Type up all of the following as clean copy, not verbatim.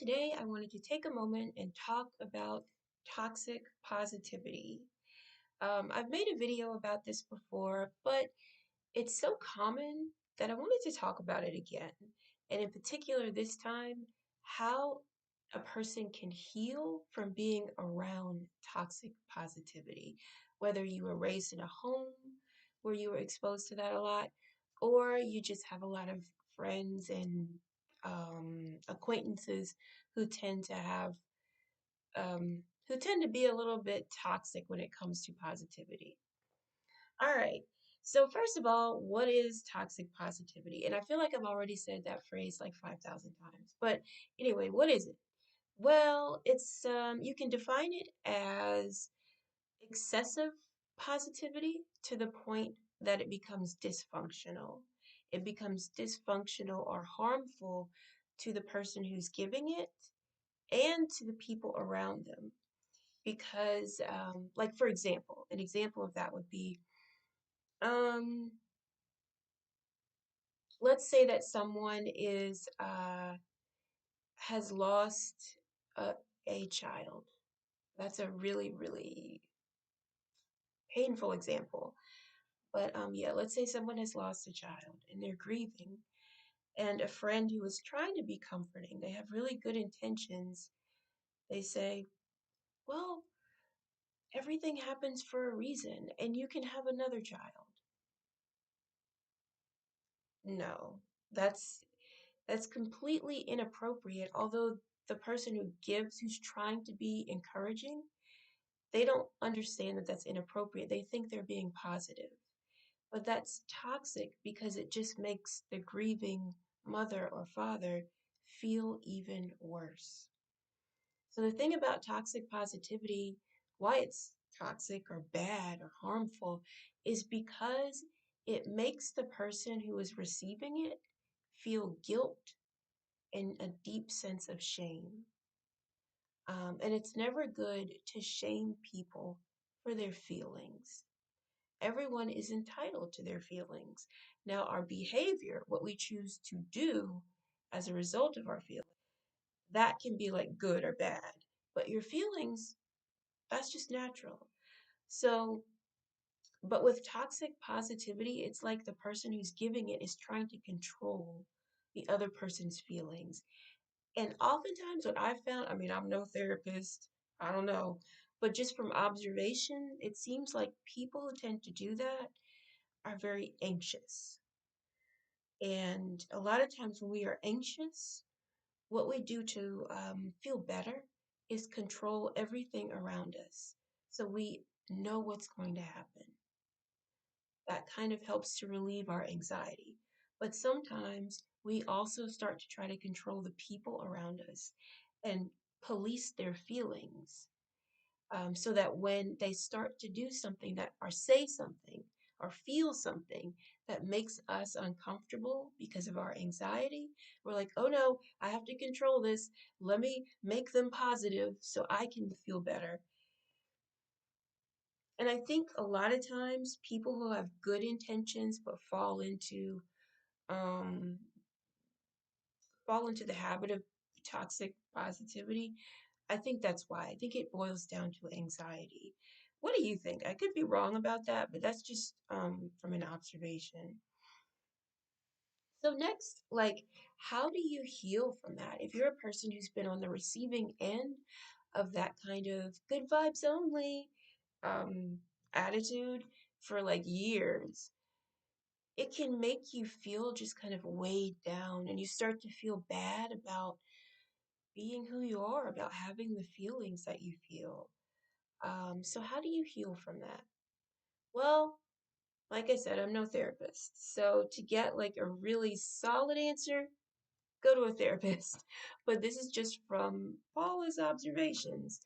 Today I wanted to take a moment and talk about toxic positivity. I've made a video about this before, but it's so common that I wanted to talk about it again. And in particular, this time, how a person can heal from being around toxic positivity, whether you were raised in a home where you were exposed to that a lot, or you just have a lot of friends and acquaintances who tend to have who tend to be a little bit toxic when it comes to positivity. All right. So first of all, what is toxic positivity? And I feel like I've already said that phrase like 5,000 times. But anyway, what is it? Well, it's you can define it as excessive positivity to the point that it becomes dysfunctional. It becomes dysfunctional or harmful to the person who's giving it and to the people around them. Because, like, for example, an example of that would be um, let's say that someone has lost a, a child. That's a really, really painful example. But yeah, let's say someone has lost a child and they're grieving, and a friend who is trying to be comforting, they have really good intentions. They say, well, everything happens for a reason, and you can have another child. No, that's that's completely inappropriate. Although the person who gives, who's trying to be encouraging, they don't understand that that's inappropriate. They think they're being positive. But that's toxic because it just makes the grieving mother or father feel even worse. So the thing about toxic positivity, why it's toxic or bad or harmful, is because it makes the person who is receiving it feel guilt and a deep sense of shame. And it's never good to shame people for their feelings. Everyone is entitled to their feelings. Now, our behavior, what we choose to do as a result of our feelings, that can be like good or bad. But your feelings, that's just natural. So, but with toxic positivity, it's like the person who's giving it is trying to control the other person's feelings. And oftentimes, what I've found, I mean, I'm no therapist, I don't know, but just from observation, it seems like people who tend to do that are very anxious. And a lot of times when we are anxious, what we do to feel better is control everything around us. So we know what's going to happen. That kind of helps to relieve our anxiety. But sometimes we also start to try to control the people around us and police their feelings, so that when they start to do something that or say something or feel something that makes us uncomfortable because of our anxiety, we're like, oh no, I have to control this. Let me make them positive so I can feel better. And I think a lot of times people who have good intentions but um, fall into the habit of toxic positivity. I think that's why. I think it boils down to anxiety. What do you think? I could be wrong about that, but that's just from an observation. So next, like, how do you heal from that? If you're a person who's been on the receiving end of that kind of good vibes only um, attitude for like years, it can make you feel just kind of weighed down, and you start to feel bad about being who you are, about having the feelings that you feel. So how do you heal from that? Well, like I said, I'm no therapist. So to get like a really solid answer, go to a therapist. But this is just from Paula's observations.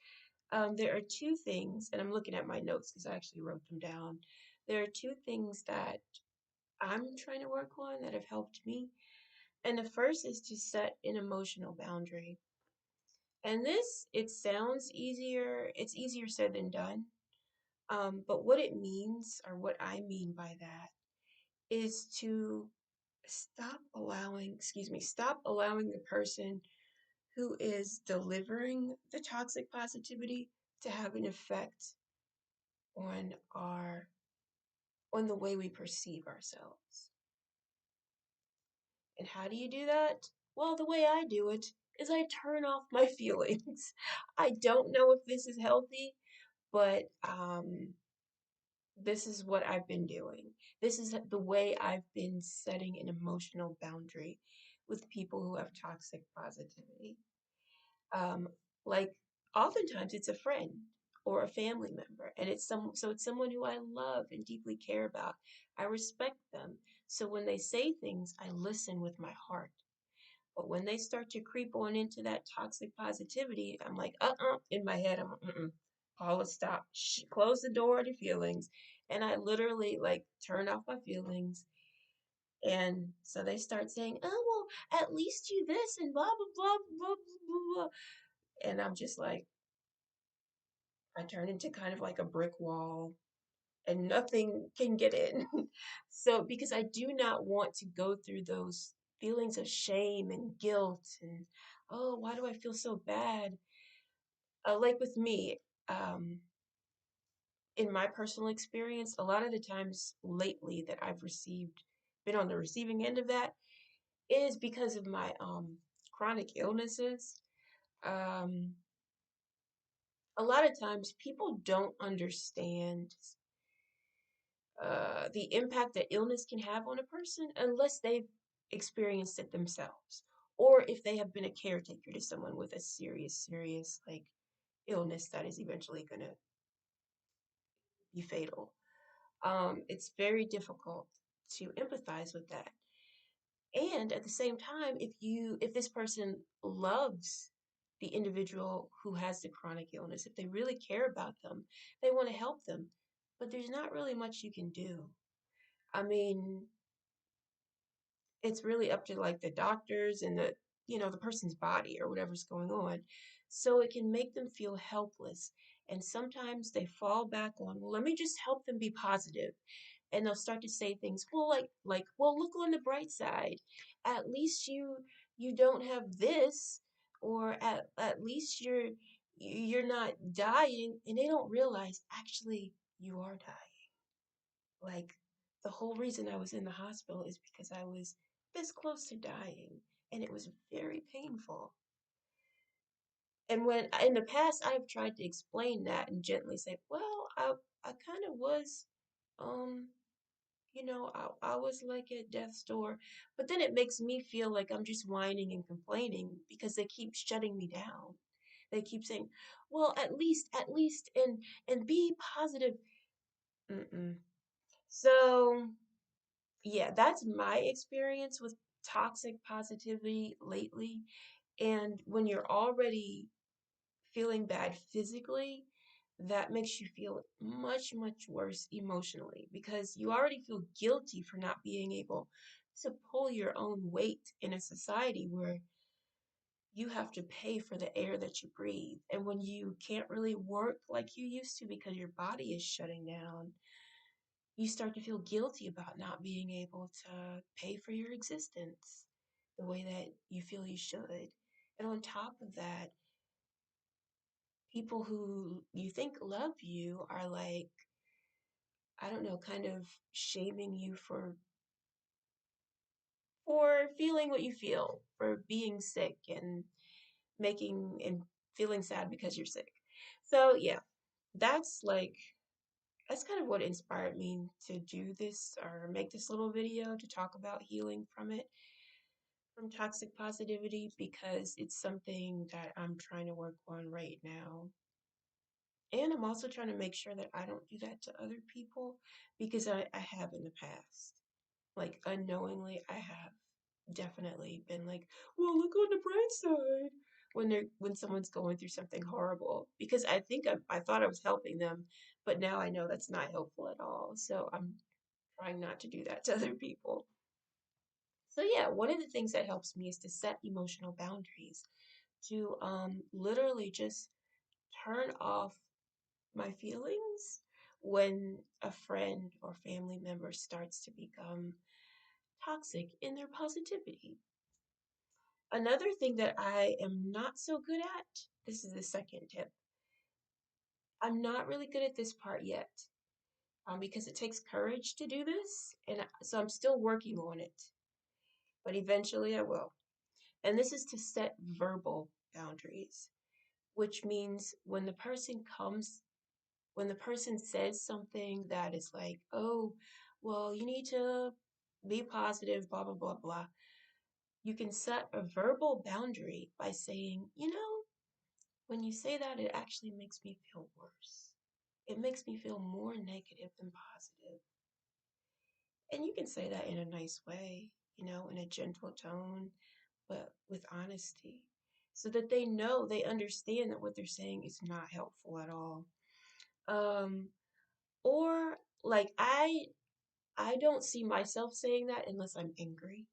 There are two things, and I'm looking at my notes because I actually wrote them down. There are two things that I'm trying to work on that have helped me. And the first is to set an emotional boundary. And this, it sounds easier, it's easier said than done. But what it means, or what I mean by that, is to stop allowing the person who is delivering the toxic positivity to have an effect on our on the way we perceive ourselves. And how do you do that? Well, the way I do it is I turn off my feelings. I don't know if this is healthy, but this is what I've been doing. This is the way I've been setting an emotional boundary with people who have toxic positivity. Um, like oftentimes it's a friend or a family member, and it's someone who I love and deeply care about. I respect them. So when they say things, I listen with my heart. But when they start to creep on into that toxic positivity, I'm like, in my head, I'm, Paula, stop. Shh, close the door to feelings. And I literally like turn off my feelings. And so they start saying, oh, well, at least you this and blah, blah, blah, blah, blah, blah. And I'm just like, I turn into kind of like a brick wall and nothing can get in. So, because I do not want to go through those feelings of shame and guilt and, oh, why do I feel so bad? Like with me, um, in my personal experience, a lot of the times lately that I've been on the receiving end of that is because of my chronic illnesses. Um, a lot of times people don't understand the impact that illness can have on a person unless they've experienced it themselves, or if they have been a caretaker to someone with a serious like illness that is eventually going to be fatal. It's very difficult to empathize with that. And at the same time, if this person loves the individual who has the chronic illness, if they really care about them, they want to help them, but there's not really much you can do. I mean, it's really up to like the doctors and the person's body or whatever's going on. So it can make them feel helpless. And sometimes they fall back on, well, let me just help them be positive. And they'll start to say things, well, well, look on the bright side. At least you don't have this, or at least you're not dying. And they don't realize actually you are dying. Like, the whole reason I was in the hospital is because I was this close to dying, and it was very painful. And when in the past I've tried to explain that and gently say, well, I kind of was, um, I was like at death's door, but then it makes me feel like I'm just whining and complaining because they keep shutting me down. They keep saying, well, at least, and be positive. Mm-mm. So yeah, that's my experience with toxic positivity lately. And when you're already feeling bad physically, that makes you feel much worse emotionally because you already feel guilty for not being able to pull your own weight in a society where you have to pay for the air that you breathe. And when you can't really work like you used to because your body is shutting down, you start to feel guilty about not being able to pay for your existence the way that you feel you should. And on top of that, people who you think love you are like, I don't know, kind of shaming you for feeling what you feel, for being sick and making and feeling sad because you're sick. So yeah, that's like that's kind of what inspired me to do this or make this little video to talk about healing from it, from toxic positivity, because it's something that I'm trying to work on right now. And I'm also trying to make sure that I don't do that to other people because I have in the past. Like unknowingly, I have definitely been like, well, look on the bright side when someone's going through something horrible. Because I thought I was helping them, but now I know that's not helpful at all. So I'm trying not to do that to other people. So yeah, one of the things that helps me is to set emotional boundaries, to literally just turn off my feelings when a friend or family member starts to become toxic in their positivity. Another thing that I am not so good at, this is the second tip. I'm not really good at this part yet, because it takes courage to do this, and so I'm still working on it, but eventually I will. And this is to set verbal boundaries, which means when the person says something that is like, oh, well, you need to be positive, blah, blah, blah, blah, you can set a verbal boundary by saying, when you say that, it actually makes me feel worse. It makes me feel more negative than positive. And you can say that in a nice way, in a gentle tone, but with honesty, so that they know, they understand that what they're saying is not helpful at all. Um, or like I don't see myself saying that unless I'm angry.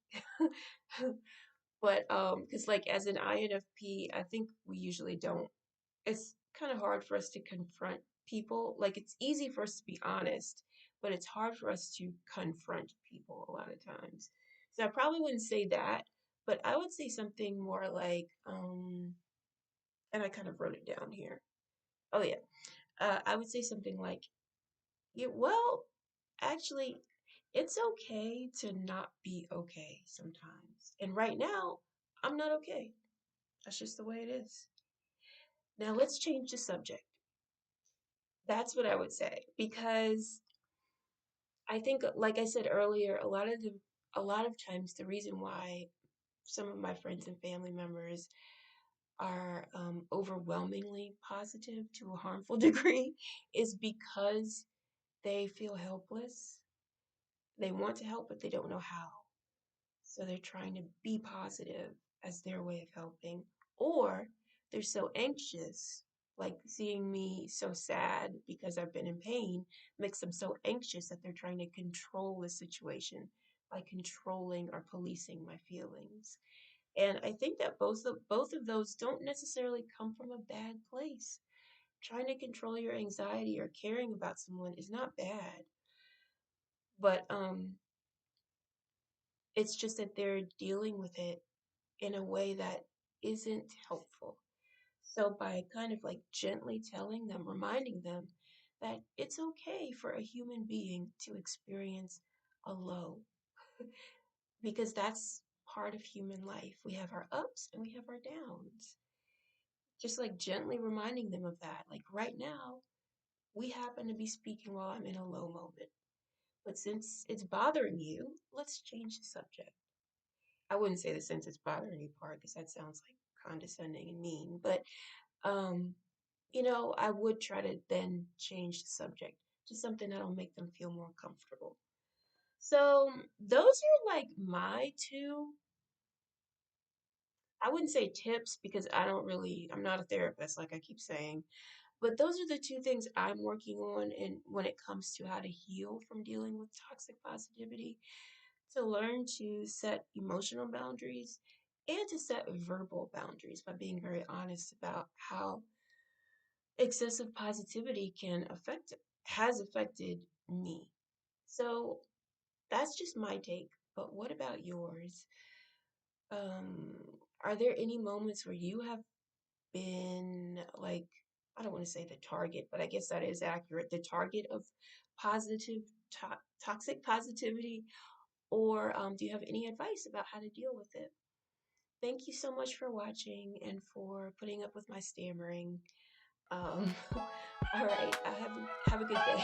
But because like as an INFP, I think we usually don't. It's kind of hard for us to confront people. Like it's easy for us to be honest, but it's hard for us to confront people a lot of times. So I probably wouldn't say that, but I would say something more like, and I kind of wrote it down here. Oh yeah, I would say something like, yeah, well, actually, it's okay to not be okay sometimes. And right now, I'm not okay. That's just the way it is. Now let's change the subject. That's what I would say because I think, like I said earlier, a lot of times the reason why some of my friends and family members are overwhelmingly positive to a harmful degree is because they feel helpless. They want to help, but they don't know how. So they're trying to be positive as their way of helping. Or they're so anxious, like seeing me so sad because I've been in pain makes them so anxious that they're trying to control the situation by controlling or policing my feelings. And I think that both of those don't necessarily come from a bad place. Trying to control your anxiety or caring about someone is not bad, but it's just that they're dealing with it in a way that isn't helpful. So, by kind of like gently telling them, reminding them that it's okay for a human being to experience a low, because that's part of human life. We have our ups and we have our downs. Just like gently reminding them of that. Like right now, we happen to be speaking while I'm in a low moment. But since it's bothering you, let's change the subject. I wouldn't say the since it's bothering you part because that sounds like condescending and mean, but um, I would try to then change the subject to something that'll make them feel more comfortable. So those are like my two, I wouldn't say tips because I'm not a therapist, like I keep saying, but those are the two things I'm working on. And when it comes to how to heal from dealing with toxic positivity, to learn to set emotional boundaries and to set verbal boundaries by being very honest about how excessive positivity has affected me. So that's just my take. But what about yours? Um, are there any moments where you have been like, I don't want to say the target, but I guess that is accurate, the target of positive, toxic positivity? Or do you have any advice about how to deal with it? Thank you so much for watching and for putting up with my stammering. Um, all right, have a good day.